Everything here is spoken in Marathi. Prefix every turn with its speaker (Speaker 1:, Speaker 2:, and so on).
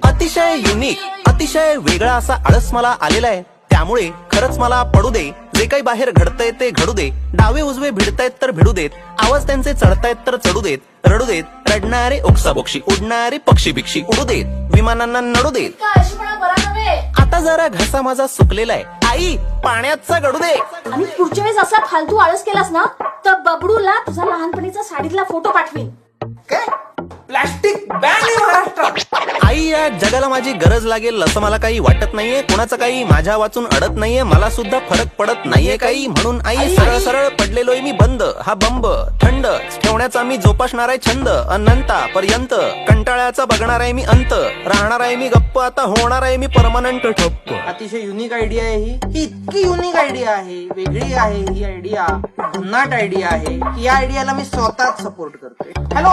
Speaker 1: अतिशय युनिक, अतिशय वेगळा असा आळस मला आलेला आहे. त्यामुळे खरंच मला पडू दे, जे काही बाहेर घडतंय ते घडू दे. डावे उजवे भिडतायत तर भिडू देत, आवाज त्यांचे चढतायत तर चढू देत. रडू देत रडणारे ओक्साबोक्षी, उडणारे पक्षी बिक्षी उडू देत, विमानांना नडू देत. आता जरा घसा माझा सुकलेला आहे, आई पाण्याचा गडू दे.
Speaker 2: आणि पुढच्या वेळेस असा फालतू आळस केलास ना तर बबडूला तुझा लहानपणीचा साडीतला फोटो पाठवीन.
Speaker 3: काय प्लास्टिक बॅन आहे महाराष्ट्रात.
Speaker 1: आई या जगाला माझी गरज लागेल असं मला काही वाटत नाहीये. कोणाचं काही माझ्या वाचून अडत नाहीये, मला सुद्धा फरक पडत नाहीये काही. म्हणून आई सरळ सरळ पडलेलोय मी बंद, हा बंब थंड ठेवण्याचा मी जोपासणार आहे छंद. अनंतापर्यंत कंटाळ्याचा बघणार आहे मी अंत, राहणार आहे मी गप्प, आता होणार आहे मी परमनंट ठप्प.
Speaker 3: अतिशय युनिक आयडिया आहे ही इतकी युनिक आयडिया आहे, वेगळी आहे ही आयडिया, भन्नाट आयडिया आहे. या आयडियाला मी स्वतःच सपोर्ट करते. हॅलो